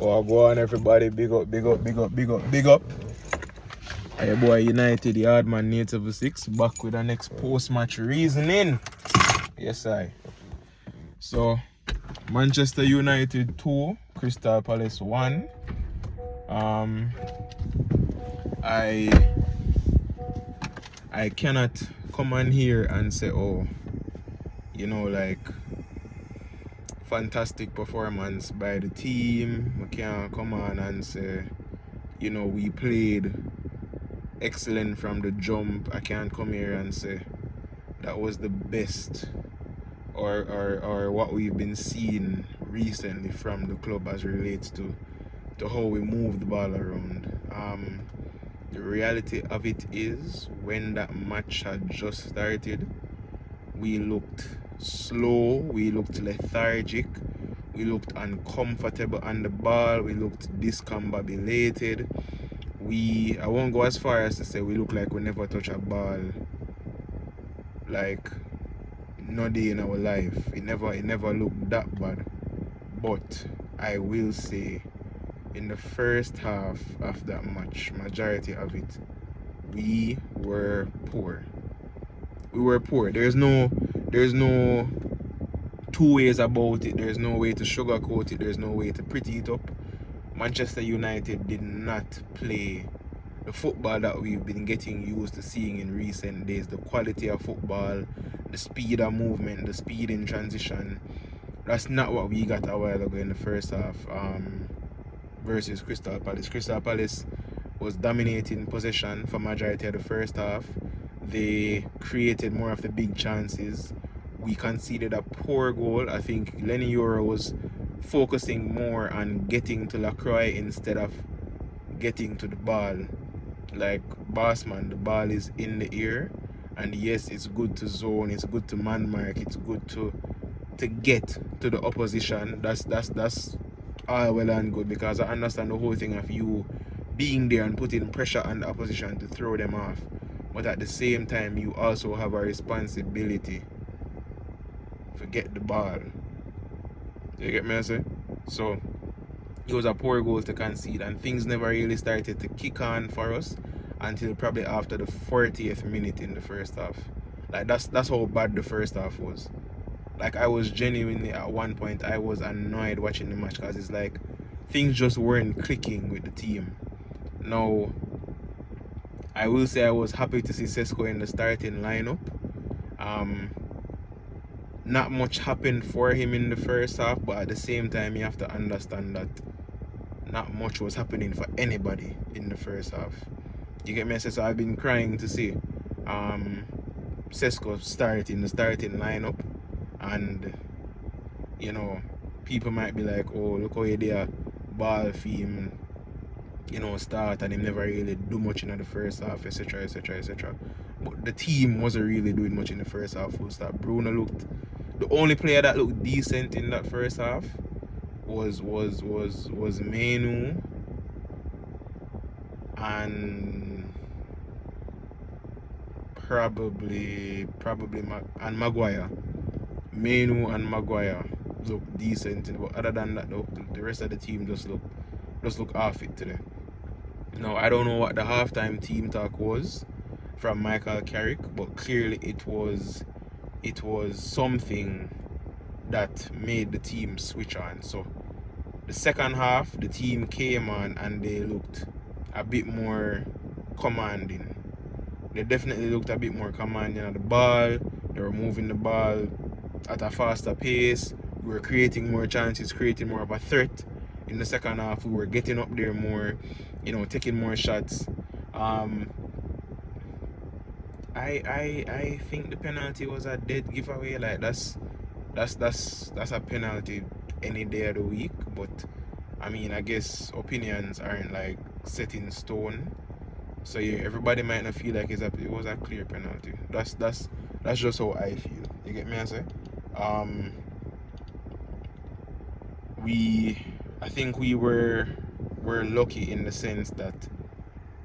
Oh, go on everybody, big up, big up, big up, big up, big up. Hey boy, United, the hard man, native 6, back with the next post-match reasoning. Yes, So, Manchester United 2, Crystal Palace 1. I cannot come on here and say, oh, you know, like, fantastic performance by the team. I can't come on and say, you know, we played excellent from the jump. I can't come here and say that was the best or what we've been seeing recently from the club as relates to how we move the ball around. The reality of it is, when that match had just started, we looked slow, we looked lethargic, we looked uncomfortable on the ball, we looked discombobulated. I won't go as far as to say we look like we never touch a ball, like no day in our life. It never looked that bad. But I will say, in the first half of that match, majority of it, we were poor. We were poor. There's no two ways about it. There's no way to sugarcoat it. There's no way to pretty it up. Manchester United did not play the football that we've been getting used to seeing in recent days. The quality of football, the speed of movement, the speed in transition. That's not what we got a while ago in the first half versus Crystal Palace. Crystal Palace was dominating possession for majority of the first half. They created more of the big chances. We conceded a poor goal. I think Lenny Euro was focusing more on getting to Lacroix instead of getting to the ball. Like, boss man, the ball is in the air, and yes, it's good to zone, it's good to man mark, it's good to get to the opposition. That's all well and good, because I understand the whole thing of you being there and putting pressure on the opposition to throw them off. But at the same time, you also have a responsibility to get the ball. You get me, I say? So it was a poor goal to concede, and things never really started to kick on for us until probably after the 40th minute in the first half. Like, that's how bad the first half was. Like, I was genuinely, at one point, I was annoyed watching the match, because it's like things just weren't clicking with the team. Now, I will say I was happy to see SESKO in the starting lineup. Not much happened for him in the first half, but at the same time, you have to understand that not much was happening for anybody in the first half. You get me? So I've been crying to see SESKO start in the starting lineup, and you know, people might be like, oh, look how he did a ball theme, you know, start, and him never really do much in the first half, etc, etc, etc. But the team wasn't really doing much in the first half, full stop. Bruno looked, the only player that looked decent in that first half was Menu and probably Maguire. Menu and Maguire look decent, but other than that, the rest of the team just look off it today. Now, I don't know what the halftime team talk was from Michael Carrick, but clearly it was something that made the team switch on. So the second half, the team came on and they looked a bit more commanding. They definitely looked a bit more commanding on the ball. They were moving the ball at a faster pace. We were creating more chances, creating more of a threat. In the second half, we were getting up there more, you know, taking more shots. I think the penalty was a dead giveaway. Like, that's a penalty any day of the week. But I mean, I guess opinions aren't like set in stone. So yeah, everybody might not feel like it was a clear penalty. That's just how I feel. You get me, I say? I think we were lucky in the sense that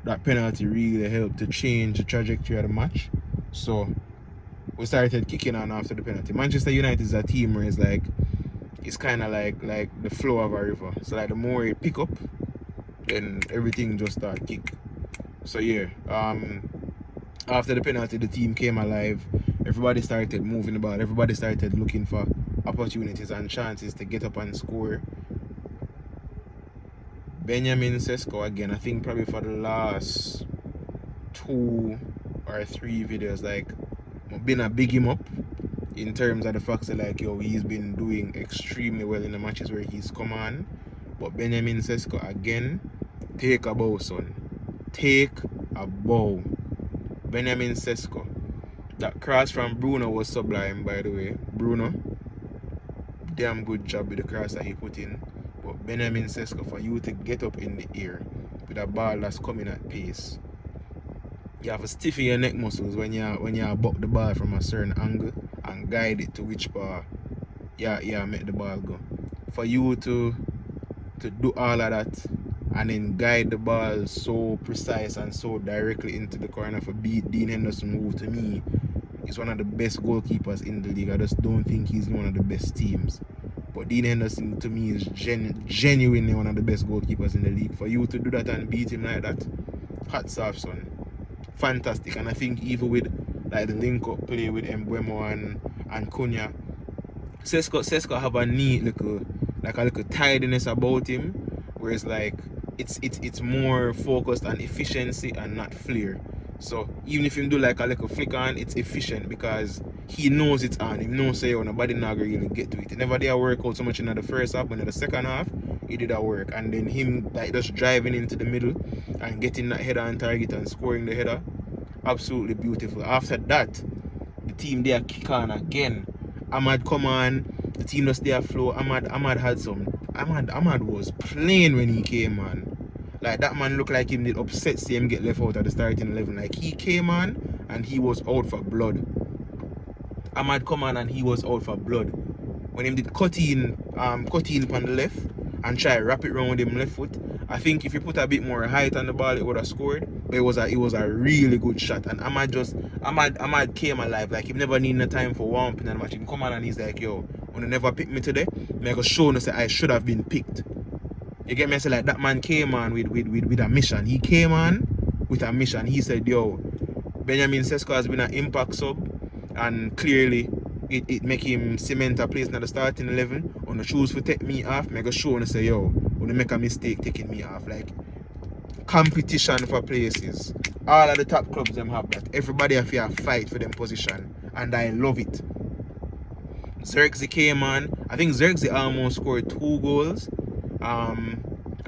that penalty really helped to change the trajectory of the match. So we started kicking on after the penalty. Manchester United is a team where it's like, it's kind of like the flow of a river. So like the more it pick up, then everything just start kick. So yeah, after the penalty, the team came alive. Everybody started moving the ball. Everybody started looking for opportunities and chances to get up and score. Benjamin SESKO again, I think probably for the last 2 or 3 videos, like, I've been a big him up in terms of the fact that, like, yo, he's been doing extremely well in the matches where he's come on. But Benjamin SESKO again, take a bow, son. Take a bow. Benjamin SESKO. That cross from Bruno was sublime, by the way. Bruno, damn good job with the cross that he put in. But Benjamin SESKO, for you to get up in the air with a ball that's coming at pace, you have to stiffen your neck muscles when you buck the ball from a certain angle and guide it to which part make the ball go. For you to do all of that and then guide the ball so precise and so directly into the corner for beat Dean Henderson, who to me is one of the best goalkeepers in the league. I just don't think he's in one of the best teams. But Dean Henderson to me is genuinely one of the best goalkeepers in the league. For you to do that and beat him like that, hats off, son. Fantastic. And I think even with like the link up play with Mbeumo and Cunha, SESKO have a neat little tidiness about him, whereas like it's more focused on efficiency and not flair. So even if him do like a little flick on, it's efficient because he knows it's on. He knows say nobody not really get to it. He never did a work out so much in the first half, but in the second half he did a work. And then him like just driving into the middle and getting that header on target and scoring the header, absolutely beautiful. After that, the team there kick on again. Ahmad come on, the team just there flow. Ahmad was playing when he came on. Like, that man looked like him did upset see him get left out at the starting 11. Like, he came on and he was out for blood. Ahmad come on and he was out for blood. When him did cut in on the left and try wrap it around with him left foot, I think if you put a bit more height on the ball, it would have scored. But it was a really good shot. And Ahmad came alive. Like, he never need no time for warm up in the match. He come on and he's like, yo, when you never pick me today, I'm going to show you say I should have been picked. You get me? I say, like, that man came on with a mission. He came on with a mission. He said, yo, Benjamin SESKO has been an impact sub, and clearly it make him cement a place in the starting 11. On the choose to take me off, make a show and say, yo, when you make a mistake taking me off. Like, competition for places. All of the top clubs them have that. Everybody have to fight for them position, and I love it. Xerxes came on. I think Xerxes almost scored 2 goals.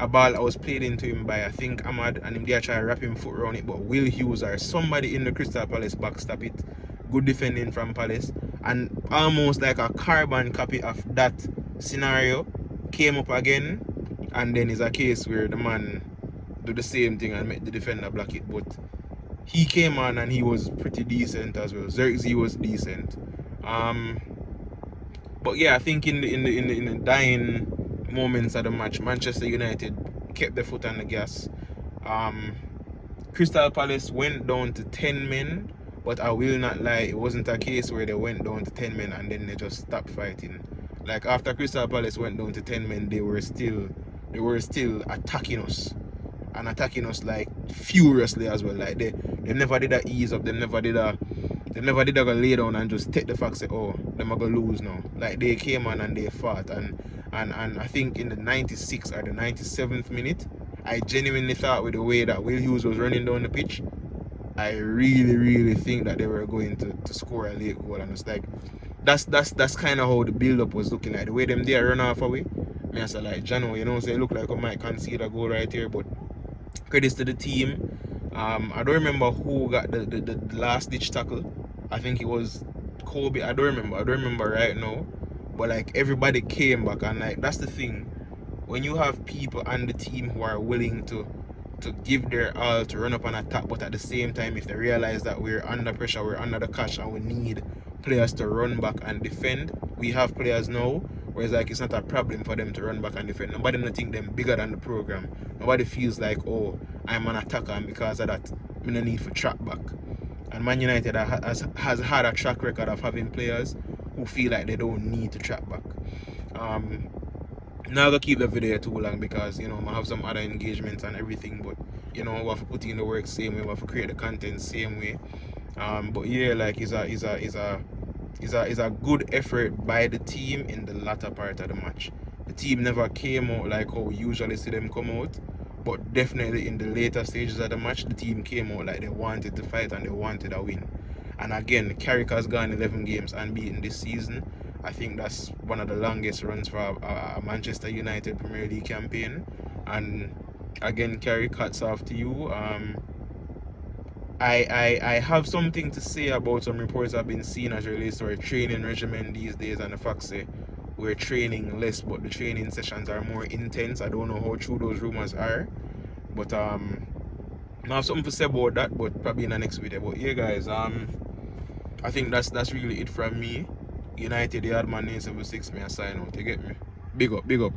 A ball I was played into him by, I think, Ahmad, and him there try to wrap him foot around it, but Will Hughes or somebody in the Crystal Palace backstop it. Good defending from Palace, and almost like a carbon copy of that scenario came up again, and then it's a case where the man do the same thing and make the defender block it. But he came on and he was pretty decent as well. Xerxes was decent. But yeah, I think in the dying moments of the match, Manchester United kept their foot on the gas. Crystal Palace went down to 10 men, but I will not lie, it wasn't a case where they went down to 10 men and then they just stopped fighting. Like, after Crystal Palace went down to 10 men, they were still attacking us, and attacking us like furiously as well. Like, they never did a ease up, they never did a go lay down and just take the fact say, oh, them are gonna lose now. Like, they came on and they fought, and I think in the 96th or the 97th minute, I genuinely thought with the way that Will Hughes was running down the pitch, I really think that they were going to score a late goal. And it's like, that's kind of how the build-up was looking like. The way them there run off away, me I said, like, Jano, you know, so it looked like I might concede a goal right here. But credits to the team. I don't remember who got the last ditch tackle. I think it was Kobe. I don't remember right now. But like, everybody came back, and like, that's the thing. When you have people on the team who are willing to give their all to run up and attack, but at the same time, if they realize that we're under pressure, we're under the cash, and we need players to run back and defend, we have players now where it's like, it's not a problem for them to run back and defend. Nobody don't think them bigger than the program. Nobody feels like, oh, I'm an attacker, and because of that, we don't need to track back. And Man United has had a track record of having players who feel like they don't need to track back. Not gonna keep the video too long because I have some other engagements and everything, but we have to put in the work same way, we have to create the content same way. But yeah, like it's a good effort by the team in the latter part of the match. The team never came out like how we usually see them come out, but definitely in the later stages of the match, the team came out like they wanted to fight and they wanted a win. And again, Carrick has gone 11 games unbeaten this season. I think that's one of the longest runs for a Manchester United Premier League campaign. And again, Carrick, hats off to you. I have something to say about some reports I've been seeing as it relates to our training regimen these days, and the fact that we're training less, but the training sessions are more intense. I don't know how true those rumors are, but I have something to say about that, but probably in the next video. But yeah, guys, I think that's really it from me. United, the Hardman 976, may I sign out. You get me? Big up, big up.